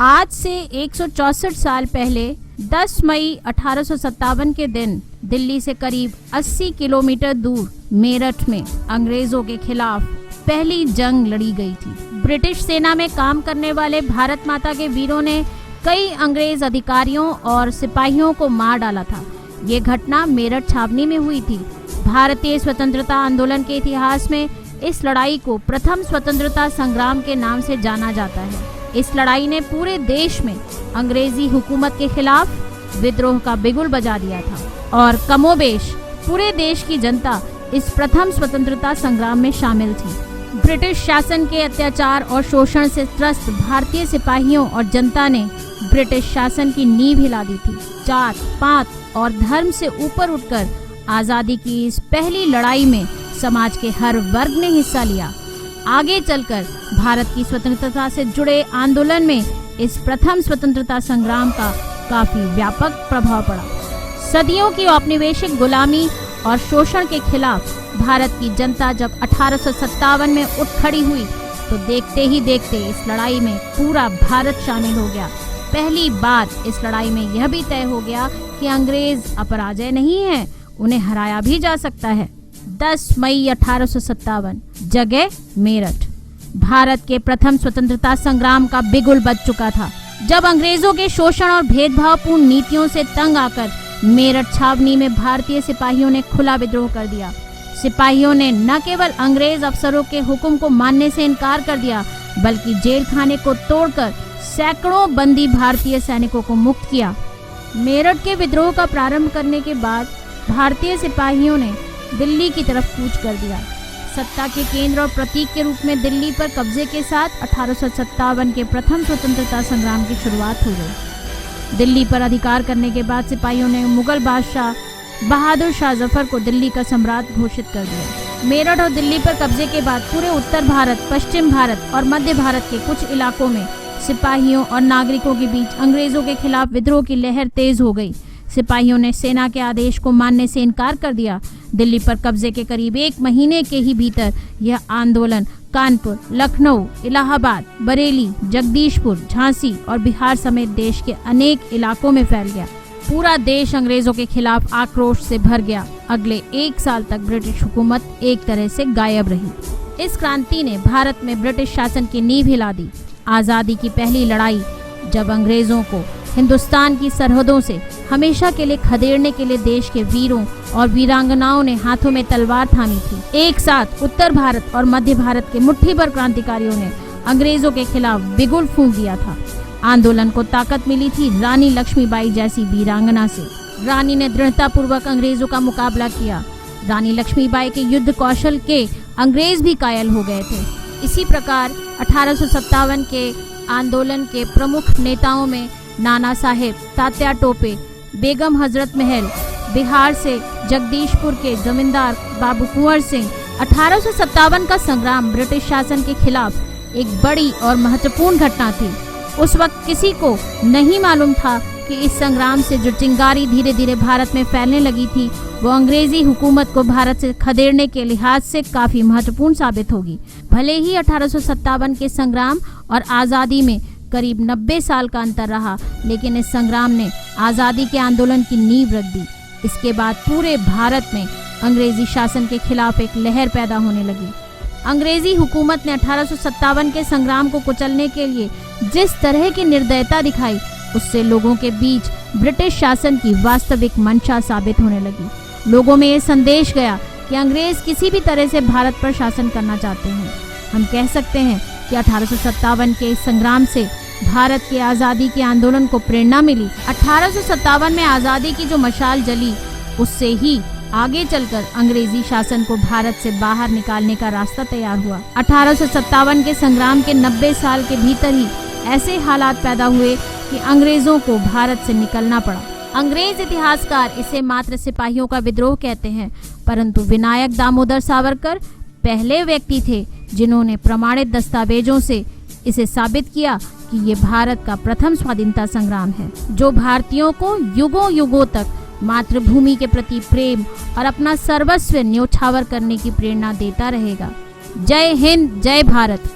आज से 164 साल पहले 10 मई 1857 के दिन दिल्ली से करीब 80 किलोमीटर दूर मेरठ में अंग्रेजों के खिलाफ पहली जंग लड़ी गई थी। ब्रिटिश सेना में काम करने वाले भारत माता के वीरों ने कई अंग्रेज अधिकारियों और सिपाहियों को मार डाला था। ये घटना मेरठ छावनी में हुई थी। भारतीय स्वतंत्रता आंदोलन के इतिहास में इस लड़ाई को प्रथम स्वतंत्रता संग्राम के नाम से जाना जाता है। इस लड़ाई ने पूरे देश में अंग्रेजी हुकूमत के खिलाफ विद्रोह का बिगुल बजा दिया था और कमोबेश पूरे देश की जनता इस प्रथम स्वतंत्रता संग्राम में शामिल थी। ब्रिटिश शासन के अत्याचार और शोषण से त्रस्त भारतीय सिपाहियों और जनता ने ब्रिटिश शासन की नींव हिला दी थी। जात पात और धर्म से ऊपर उठकर आज़ादी की इस पहली लड़ाई में समाज के हर वर्ग ने हिस्सा लिया। आगे चलकर भारत की स्वतंत्रता से जुड़े आंदोलन में इस प्रथम स्वतंत्रता संग्राम का काफी व्यापक प्रभाव पड़ा। सदियों की औपनिवेशिक गुलामी और शोषण के खिलाफ भारत की जनता जब 1857 में उठ खड़ी हुई तो देखते ही देखते इस लड़ाई में पूरा भारत शामिल हो गया। पहली बार इस लड़ाई में यह भी तय हो गया कि अंग्रेज अपराजय नहीं है, उन्हें हराया भी जा सकता है। 10 मई 1857 जगह मेरठ भारत के प्रथम स्वतंत्रता संग्राम का बिगुल बज चुका था। जब अंग्रेजों के शोषण और भेदभावपूर्ण नीतियों से तंग आकर मेरठ छावनी में भारतीय सिपाहियों ने खुला विद्रोह कर दिया। सिपाहियों ने न केवल अंग्रेज अफसरों के हुक्म को मानने से इनकार कर दिया, बल्कि जेल खाने को तोड़कर सैकड़ों बंदी भारतीय सैनिकों को मुक्त किया। मेरठ के विद्रोह का प्रारंभ करने के बाद भारतीय सिपाहियों ने दिल्ली की तरफ कूच कर दिया। सत्ता के केंद्र और प्रतीक के रूप में दिल्ली पर कब्जे के साथ 1857 के प्रथम स्वतंत्रता संग्राम की शुरुआत हो गई। दिल्ली पर अधिकार करने के बाद सिपाहियों ने मुगल बादशाह बहादुर शाह जफर को दिल्ली का सम्राट घोषित कर दिया। मेरठ और दिल्ली पर कब्जे के बाद पूरे उत्तर भारत, पश्चिम भारत और मध्य भारत के कुछ इलाकों में सिपाहियों और नागरिकों के बीच अंग्रेजों के खिलाफ विद्रोह की लहर तेज हो गई। सिपाहियों ने सेना के आदेश को मानने से इनकार कर दिया। दिल्ली पर कब्जे के करीब 1 महीने के ही भीतर यह आंदोलन कानपुर, लखनऊ, इलाहाबाद, बरेली, जगदीशपुर, झांसी और बिहार समेत देश के अनेक इलाकों में फैल गया। पूरा देश अंग्रेजों के खिलाफ आक्रोश से भर गया। अगले 1 साल तक ब्रिटिश हुकूमत एक तरह से गायब रही। इस क्रांति ने भारत में ब्रिटिश शासन की नींव हिला दी। आज़ादी की पहली लड़ाई जब अंग्रेजों को हिंदुस्तान की सरहदों से हमेशा के लिए खदेड़ने के लिए देश के वीरों और वीरांगनाओं ने हाथों में तलवार थामी थी। एक साथ उत्तर भारत और मध्य भारत के मुट्ठी भर क्रांतिकारियों ने अंग्रेजों के खिलाफ बिगुल फूंक दिया था। आंदोलन को ताकत मिली थी रानी लक्ष्मीबाई जैसी वीरांगना से। रानी ने दृढ़ता पूर्वक अंग्रेजों का मुकाबला किया। रानी लक्ष्मीबाई के युद्ध कौशल के अंग्रेज भी कायल हो गए थे। इसी प्रकार 1857 के आंदोलन के प्रमुख नेताओं में नाना साहेब, तात्या टोपे, बेगम हजरत महल, बिहार से जगदीशपुर के जमींदार बाबू कुंवर सिंह। 1857 का संग्राम ब्रिटिश शासन के खिलाफ एक बड़ी और महत्वपूर्ण घटना थी। उस वक्त किसी को नहीं मालूम था कि इस संग्राम से जो चिंगारी धीरे धीरे भारत में फैलने लगी थी वो अंग्रेजी हुकूमत को भारत से खदेड़ने के लिहाज से काफी महत्वपूर्ण साबित होगी। भले ही 1857 के संग्राम और आज़ादी में करीब 90 साल का अंतर रहा, लेकिन इस संग्राम ने आज़ादी के आंदोलन की नींव रख दी। इसके बाद पूरे भारत में अंग्रेजी शासन के खिलाफ एक लहर पैदा होने लगी। अंग्रेजी हुकूमत ने 1857 के संग्राम को कुचलने के लिए जिस तरह की निर्दयता दिखाई, उससे लोगों के बीच ब्रिटिश शासन की वास्तविक मंशा साबित होने लगी। लोगों में ये संदेश गया कि अंग्रेज किसी भी तरह से भारत पर शासन करना चाहते हैं। हम कह सकते हैं कि 1857 के इस संग्राम से भारत के आज़ादी के आंदोलन को प्रेरणा मिली। 1857 में आज़ादी की जो मशाल जली, उससे ही आगे चलकर अंग्रेजी शासन को भारत से बाहर निकालने का रास्ता तैयार हुआ। 1857 के संग्राम के 90 साल के भीतर ही ऐसे हालात पैदा हुए कि अंग्रेजों को भारत से निकलना पड़ा। अंग्रेज इतिहासकार इसे मात्र सिपाहियों का विद्रोह कहते हैं, परंतु विनायक दामोदर सावरकर पहले व्यक्ति थे जिन्होंने प्रमाणित दस्तावेजों से इसे साबित किया कि ये भारत का प्रथम स्वाधीनता संग्राम है, जो भारतीयों को युगों युगों तक मातृभूमि के प्रति प्रेम और अपना सर्वस्व न्योछावर करने की प्रेरणा देता रहेगा। जय हिंद, जय भारत।